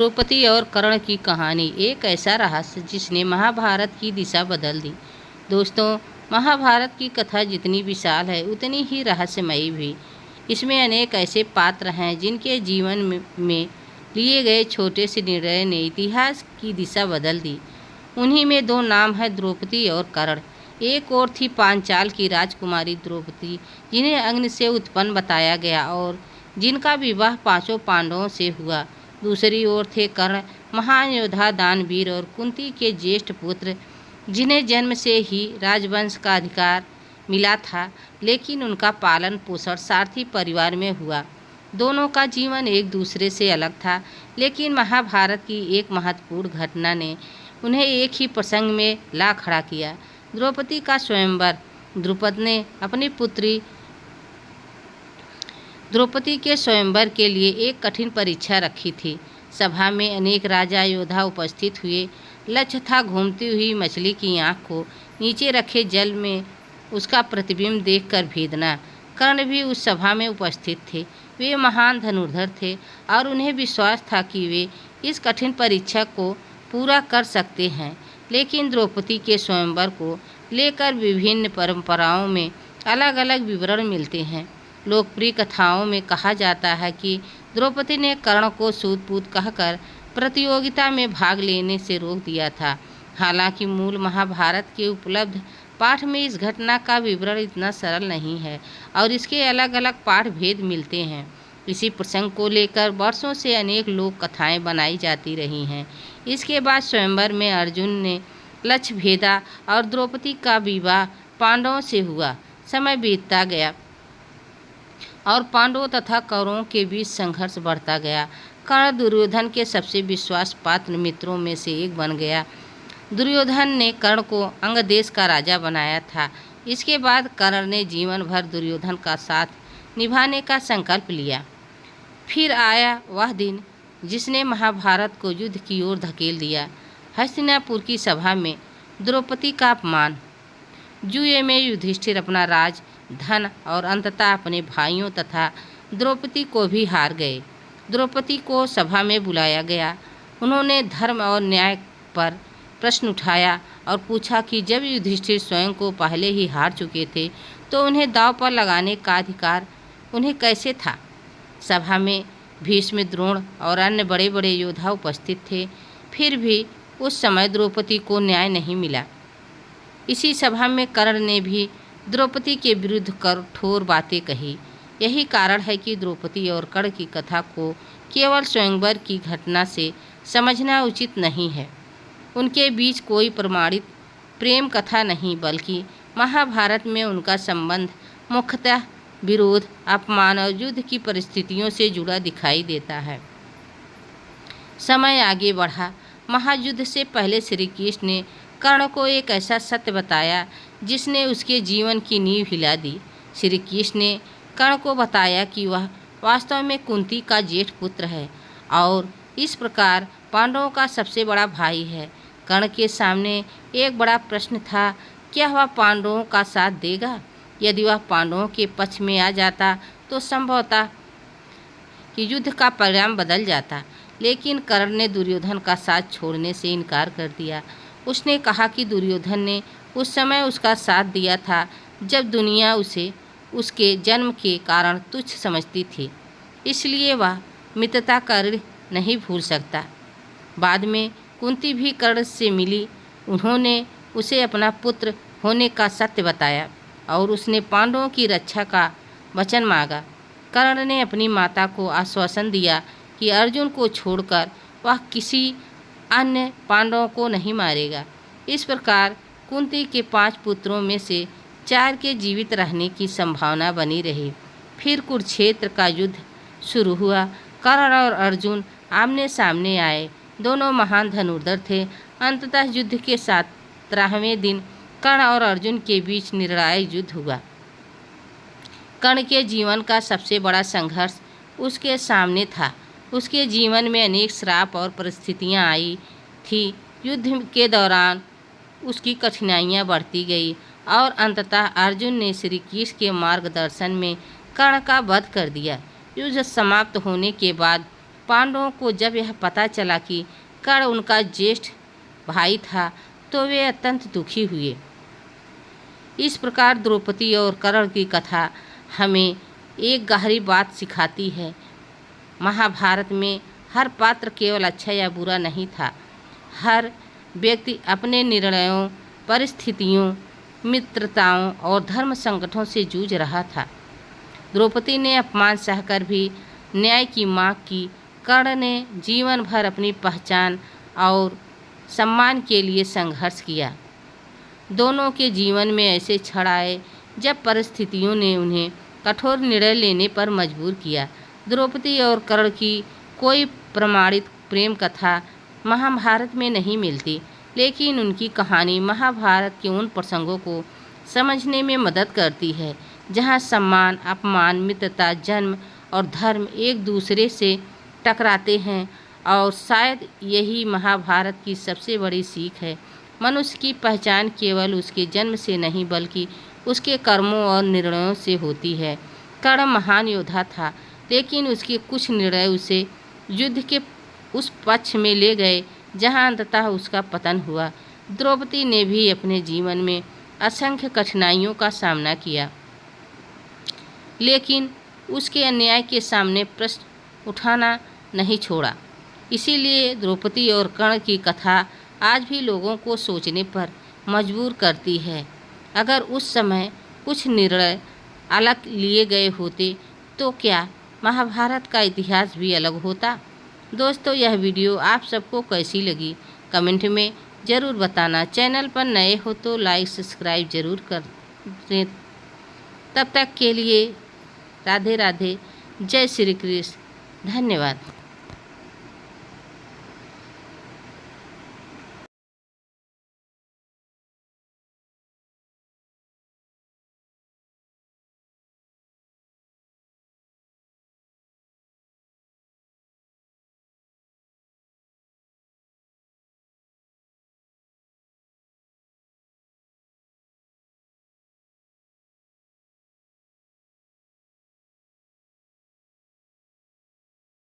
द्रौपदी और कर्ण की कहानी एक ऐसा रहस्य जिसने महाभारत की दिशा बदल दी। दोस्तों, महाभारत की कथा जितनी विशाल है उतनी ही रहस्यमयी भी। इसमें अनेक ऐसे पात्र हैं जिनके जीवन में लिए गए छोटे से निर्णय ने इतिहास की दिशा बदल दी। उन्हीं में दो नाम है द्रौपदी और कर्ण। एक और थी पांचाल की राजकुमारी द्रौपदी, जिन्हें अग्नि से उत्पन्न बताया गया और जिनका विवाह पांचों पांडवों से हुआ। दूसरी ओर थे कर्ण, महान योद्धा, दानवीर और कुंती के ज्येष्ठ पुत्र, जिन्हें जन्म से ही राजवंश का अधिकार मिला था, लेकिन उनका पालन पोषण सारथी परिवार में हुआ। दोनों का जीवन एक दूसरे से अलग था, लेकिन महाभारत की एक महत्वपूर्ण घटना ने उन्हें एक ही प्रसंग में ला खड़ा किया। द्रौपदी का स्वयंवर। द्रौपदी के स्वयंवर के लिए एक कठिन परीक्षा रखी थी। सभा में अनेक राजा योद्धा उपस्थित हुए। लक्ष्य था घूमती हुई मछली की आँख को नीचे रखे जल में उसका प्रतिबिंब देखकर भेदना। कर्ण भी उस सभा में उपस्थित थे। वे महान धनुर्धर थे और उन्हें विश्वास था कि वे इस कठिन परीक्षा को पूरा कर सकते हैं। लेकिन द्रौपदी के स्वयंवर को लेकर विभिन्न परंपराओं में अलग अलग विवरण मिलते हैं। लोकप्रिय कथाओं में कहा जाता है कि द्रौपदी ने कर्ण को सूत-पूत कहकर प्रतियोगिता में भाग लेने से रोक दिया था। हालांकि मूल महाभारत के उपलब्ध पाठ में इस घटना का विवरण इतना सरल नहीं है और इसके अलग अलग पाठ भेद मिलते हैं। इसी प्रसंग को लेकर वर्षों से अनेक लोक कथाएं बनाई जाती रही हैं। इसके बाद स्वयंवर में अर्जुन ने लक्ष्य भेदा और द्रौपदी का विवाह पांडवों से हुआ। समय बीतता गया और पांडवों तथा कौरवों के बीच संघर्ष बढ़ता गया। कर्ण दुर्योधन के सबसे विश्वास पात्र मित्रों में से एक बन गया। दुर्योधन ने कर्ण को अंग देश का राजा बनाया था। इसके बाद कर्ण ने जीवन भर दुर्योधन का साथ निभाने का संकल्प लिया। फिर आया वह दिन जिसने महाभारत को युद्ध की ओर धकेल दिया। हस्तिनापुर की सभा में द्रौपदी का अपमान। जुए में युधिष्ठिर अपना राज, धन और अंततः अपने भाइयों तथा द्रौपदी को भी हार गए। द्रौपदी को सभा में बुलाया गया। उन्होंने धर्म और न्याय पर प्रश्न उठाया और पूछा कि जब युधिष्ठिर स्वयं को पहले ही हार चुके थे तो उन्हें दांव पर लगाने का अधिकार उन्हें कैसे था। सभा में भीष्म, द्रोण और अन्य बड़े बड़े योद्धा उपस्थित थे। फिर भी उस समय द्रौपदी को न्याय नहीं मिला। इसी सभा में कर्ण ने भी द्रौपदी के विरुद्ध कठोर बातें कही। यही कारण है कि द्रौपदी और कर्ण की कथा को केवल स्वयंवर की घटना से समझना उचित नहीं है। उनके बीच कोई प्रमाणित प्रेम कथा नहीं, बल्कि महाभारत में उनका संबंध मुख्यतः विरोध, अपमान और युद्ध की परिस्थितियों से जुड़ा दिखाई देता है। समय आगे बढ़ा। महायुद्ध से पहले श्री कृष्ण ने कर्ण को एक ऐसा सत्य बताया जिसने उसके जीवन की नींव हिला दी। श्री कृष्ण ने कर्ण को बताया कि वह वास्तव में कुंती का ज्येष्ठ पुत्र है और इस प्रकार पांडवों का सबसे बड़ा भाई है। कर्ण के सामने एक बड़ा प्रश्न था, क्या वह पांडवों का साथ देगा? यदि वह पांडवों के पक्ष में आ जाता तो संभवतः कि युद्ध का परिणाम बदल जाता। लेकिन कर्ण ने दुर्योधन का साथ छोड़ने से इनकार कर दिया। उसने कहा कि दुर्योधन ने उस समय उसका साथ दिया था जब दुनिया उसे उसके जन्म के कारण तुच्छ समझती थी, इसलिए वह मित्रता का ऋण नहीं भूल सकता। बाद में कुंती भी कर्ण से मिली। उन्होंने उसे अपना पुत्र होने का सत्य बताया और उसने पांडवों की रक्षा का वचन मांगा। कर्ण ने अपनी माता को आश्वासन दिया कि अर्जुन को छोड़कर वह किसी अन्य पांडवों को नहीं मारेगा। इस प्रकार कुंती के 5 पुत्रों में से 4 के जीवित रहने की संभावना बनी रही। फिर कुरुक्षेत्र का युद्ध शुरू हुआ। कर्ण और अर्जुन आमने सामने आए। दोनों महान धनुर्धर थे। अंततः युद्ध के 17वें दिन कर्ण और अर्जुन के बीच निर्णायक युद्ध हुआ। कर्ण के जीवन का सबसे बड़ा संघर्ष उसके सामने था। उसके जीवन में अनेक श्राप और परिस्थितियां आई थी। युद्ध के दौरान उसकी कठिनाइयां बढ़ती गई और अंततः अर्जुन ने श्री कृष्ण के मार्गदर्शन में कर्ण का वध कर दिया। युद्ध समाप्त होने के बाद पांडवों को जब यह पता चला कि कर्ण उनका ज्येष्ठ भाई था तो वे अत्यंत दुखी हुए। इस प्रकार द्रौपदी और कर्ण की कथा हमें एक गहरी बात सिखाती है। महाभारत में हर पात्र केवल अच्छा या बुरा नहीं था। हर व्यक्ति अपने निर्णयों, परिस्थितियों, मित्रताओं और धर्म संकटों से जूझ रहा था। द्रौपदी ने अपमान सहकर भी न्याय की मांग की। कर्ण ने जीवन भर अपनी पहचान और सम्मान के लिए संघर्ष किया। दोनों के जीवन में ऐसे क्षण आए जब परिस्थितियों ने उन्हें कठोर निर्णय लेने पर मजबूर किया। द्रौपदी और कर्ण की कोई प्रमाणित प्रेम कथा महाभारत में नहीं मिलती, लेकिन उनकी कहानी महाभारत के उन प्रसंगों को समझने में मदद करती है जहां सम्मान, अपमान, मित्रता, जन्म और धर्म एक दूसरे से टकराते हैं। और शायद यही महाभारत की सबसे बड़ी सीख है। मनुष्य की पहचान केवल उसके जन्म से नहीं बल्कि उसके कर्मों और निर्णयों से होती है। कर्ण महान योद्धा था, लेकिन उसके कुछ निर्णय उसे युद्ध के उस पक्ष में ले गए जहां अंततः उसका पतन हुआ। द्रौपदी ने भी अपने जीवन में असंख्य कठिनाइयों का सामना किया, लेकिन उसके अन्याय के सामने प्रश्न उठाना नहीं छोड़ा। इसीलिए द्रौपदी और कर्ण की कथा आज भी लोगों को सोचने पर मजबूर करती है। अगर उस समय कुछ निर्णय अलग लिए गए होते तो क्या महाभारत का इतिहास भी अलग होता? दोस्तों, यह वीडियो आप सबको कैसी लगी कमेंट में ज़रूर बताना। चैनल पर नए हो तो लाइक सब्सक्राइब ज़रूर कर दें। तब तक के लिए राधे राधे, जय श्री कृष्ण, धन्यवाद।